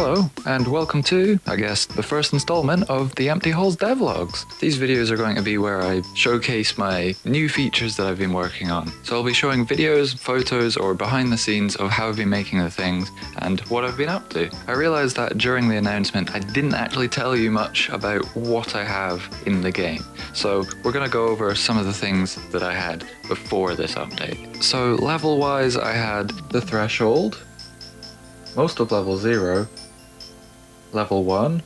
Hello, and welcome to, I guess, the first installment of the Empty Halls Devlogs. These videos are going to be where I showcase my new features that I've been working on. So I'll be showing videos, photos, or behind the scenes of how I've been making the things and what I've been up to. I realized that during the announcement I didn't actually tell you much about what I have in the game. So we're going to go over some of the things that I had before this update. So level-wise I had the Threshold, most of level 0, level 1,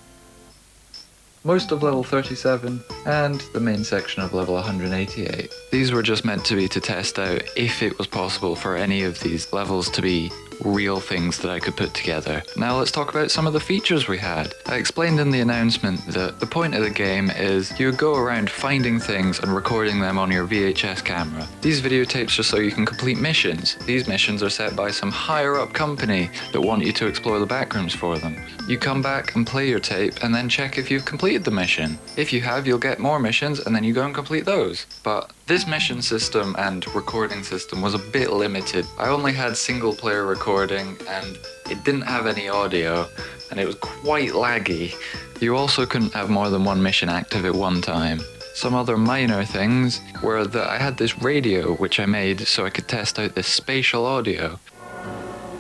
most of level 37, and the main section of level 188. These were just meant to be to test out if it was possible for any of these levels to be real things that I could put together. Now let's talk about some of the features we had. I explained in the announcement that the point of the game is you go around finding things and recording them on your VHS camera. These videotapes are so you can complete missions. These missions are set by some higher up company that want you to explore the backrooms for them. You come back and play your tape and then check if you've completed the mission. If you have, you'll get more missions and then you go and complete those. But this mission system and recording system was a bit limited. I only had single player recording and it didn't have any audio and it was quite laggy. You also couldn't have more than one mission active at one time. Some other minor things were that I had this radio which I made so I could test out this spatial audio.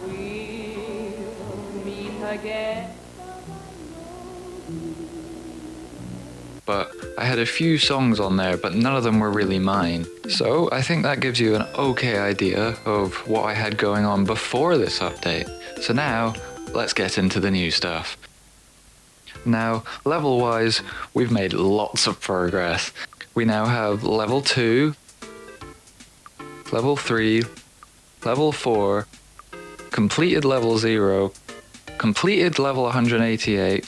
We'll meet again. But I had a few songs on there, but none of them were really mine. So I think that gives you an okay idea of what I had going on before this update. So now, let's get into the new stuff. Now, level-wise, we've made lots of progress. We now have level 2, level 3, level 4, completed level 0, completed level 188,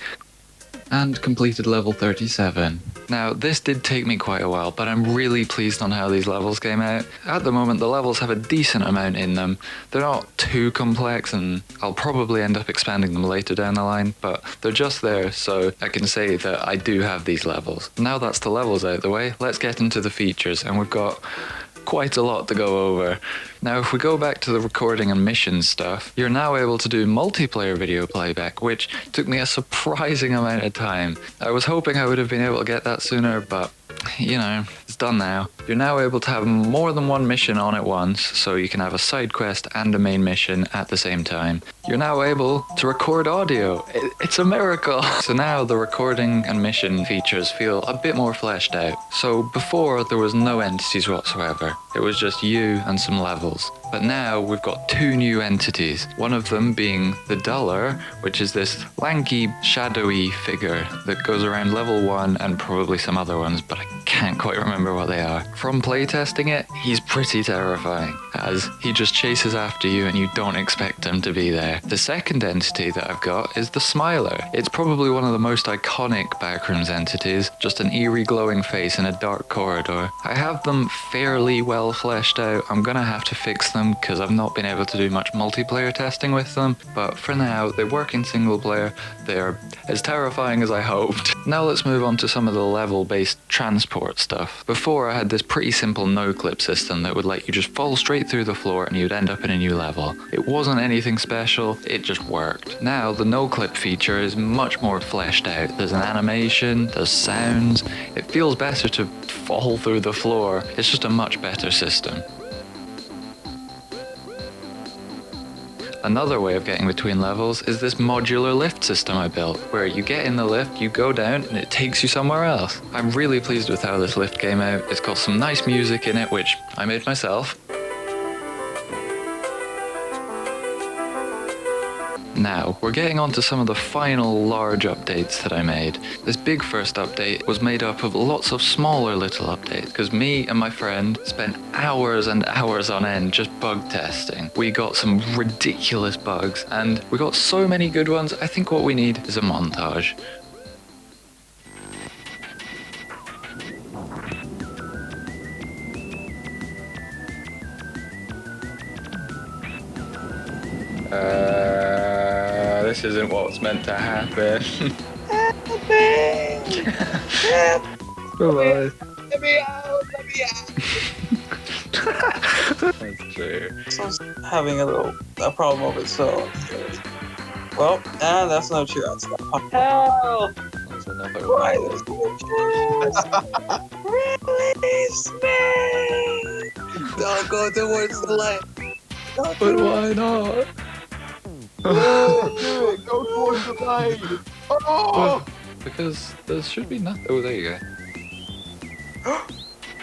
and completed level 37. Now, this did take me quite a while, but I'm really pleased on how these levels came out. At the moment, the levels have a decent amount in them. They're not too complex, and I'll probably end up expanding them later down the line, but they're just there, so I can say that I do have these levels. Now that's the levels out of the way, let's get into the features, and we've got quite a lot to go over. Now if we go back to the recording and missions stuff, you're now able to do multiplayer video playback, which took me a surprising amount of time. I was hoping I would have been able to get that sooner, but you know, it's done now. You're now able to have more than one mission on at once, so you can have a side quest and a main mission at the same time. You're now able to record audio. It's a miracle! So now the recording and mission features feel a bit more fleshed out. So before there was no entities whatsoever. It was just you and some levels. But now we've got 2 new entities. One of them being the Duller, which is this lanky, shadowy figure that goes around level 1 and probably some other ones, but I can't quite remember what they are. From playtesting it, he's pretty terrifying, as he just chases after you and you don't expect him to be there. The second entity that I've got is the Smiler. It's probably one of the most iconic backrooms entities, just an eerie glowing face in a dark corridor. I have them fairly well fleshed out. I'm gonna have to fix them because I've not been able to do much multiplayer testing with them, but for now they work in single player. They're as terrifying as I hoped. Now let's move on to some of the level based transport stuff. Before I had this pretty simple no clip system that would let you just fall straight through the floor and you'd end up in a new level. It wasn't anything special, it just worked. Now the no clip feature is much more fleshed out. There's an animation, there's sounds, it feels better to fall through the floor. It's just a much better system. Another way of getting between levels is this modular lift system I built, where you get in the lift, you go down, and it takes you somewhere else. I'm really pleased with how this lift came out. It's got some nice music in it, which I made myself. Now, we're getting on to some of the final large updates that I made. This big first update was made up of lots of smaller little updates, because me and my friend spent hours and hours on end just bug testing. We got some ridiculous bugs, and we got so many good ones, I think what we need is a montage. This isn't what's meant to happen. Bye-bye. Let me out! Let me out! That's true. So I was having a problem of it, so Well, and that's no true. That's not. Hell! There's another Why one. there's no chance? Release me! Don't go towards the light. Don't But do why not? it. Do it. Go towards the light. Oh! Because there should be nothing. Oh, there you go.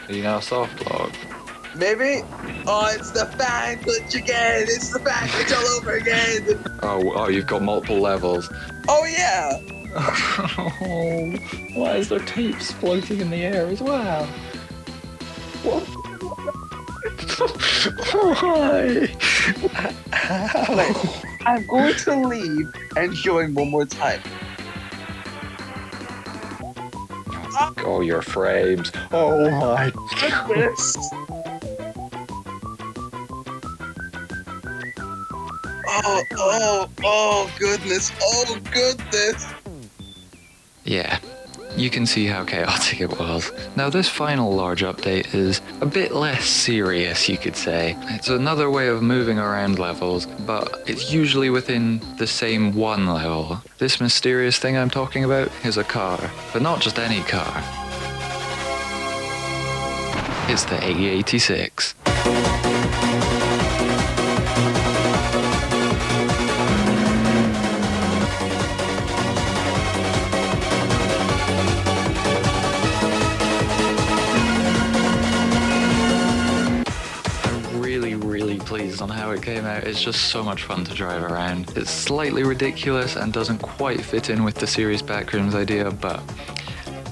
Are you now soft locked? Maybe. Oh, it's the fan glitch again. It's the fan glitch all over again. Oh, you've got multiple levels. Oh yeah. Oh, why is there tapes floating in the air as well? What? Why? Wait, I'm going to leave and join one more time. Oh, your frames. Oh my. Goodness. Oh goodness. Oh goodness. Yeah, you can see how chaotic it was. Now this final large update is a bit less serious, you could say. It's another way of moving around levels, but it's usually within the same one level. This mysterious thing I'm talking about is a car, but not just any car. It's the A86. Really pleased on how it came out. It's just so much fun to drive around. It's slightly ridiculous and doesn't quite fit in with the series backrooms idea, but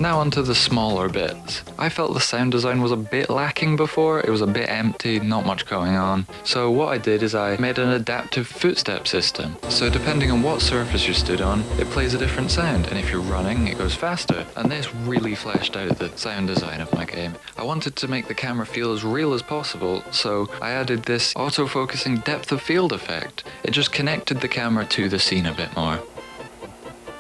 now onto the smaller bits. I felt the sound design was a bit lacking before. It was a bit empty, not much going on. So what I did is I made an adaptive footstep system. So depending on what surface you stood on, it plays a different sound, and if you're running, it goes faster. And this really fleshed out the sound design of my game. I wanted to make the camera feel as real as possible, so I added this auto-focusing depth of field effect. It just connected the camera to the scene a bit more.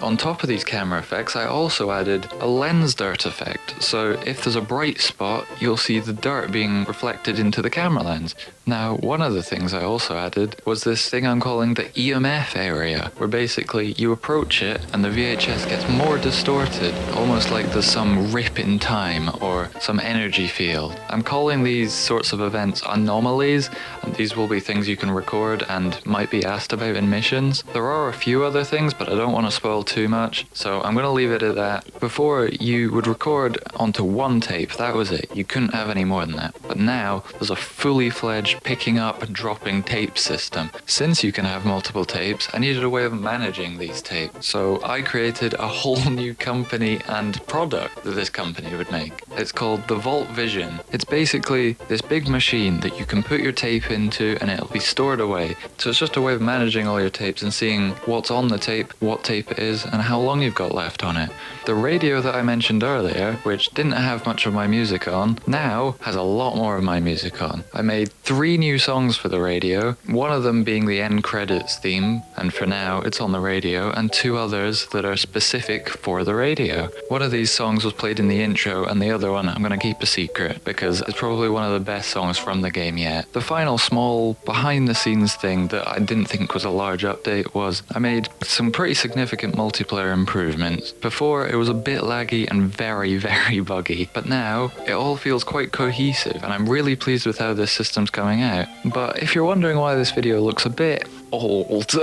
On top of these camera effects, I also added a lens dirt effect, so if there's a bright spot, you'll see the dirt being reflected into the camera lens. Now, one of the things I also added was this thing I'm calling the EMF area, where basically you approach it and the VHS gets more distorted, almost like there's some rip in time or some energy field. I'm calling these sorts of events anomalies, and these will be things you can record and might be asked about in missions. There are a few other things, but I don't want to spoil too much, so I'm going to leave it at that. Before, you would record onto one tape, that was it. You couldn't have any more than that. But now, there's a fully fledged picking up and dropping tape system. Since you can have multiple tapes, I needed a way of managing these tapes. So I created a whole new company and product that this company would make. It's called the Vault Vision. It's basically this big machine that you can put your tape into and it'll be stored away. So it's just a way of managing all your tapes and seeing what's on the tape, what tape it is, and how long you've got left on it. The radio that I mentioned earlier, which didn't have much of my music on, now has a lot more of my music on. I made 3 new songs for the radio, one of them being the end credits theme, and for now it's on the radio, and 2 others that are specific for the radio. One of these songs was played in the intro, and the other one I'm going to keep a secret because it's probably one of the best songs from the game yet. The final small behind the scenes thing that I didn't think was a large update was I made some pretty significant multiplayer improvements. Before it was a bit laggy and very buggy, but now it all feels quite cohesive and I'm really pleased with how this system's coming out. But if you're wondering why this video looks a bit old,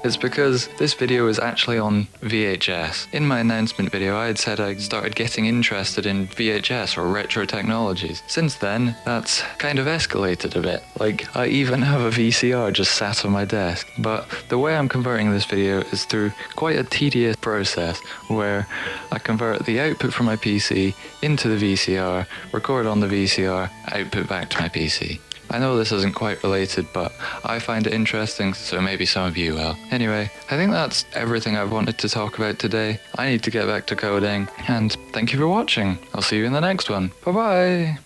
it's because this video is actually on VHS. In my announcement video I had said I started getting interested in VHS or retro technologies. Since then, that's kind of escalated a bit. Like, I even have a VCR just sat on my desk. But the way I'm converting this video is through quite a tedious process where I convert the output from my PC into the VCR, record on the VCR, output back to my PC. I know this isn't quite related, but I find it interesting, so maybe some of you will. Anyway, I think that's everything I've wanted to talk about today. I need to get back to coding, and thank you for watching. I'll see you in the next one. Bye bye!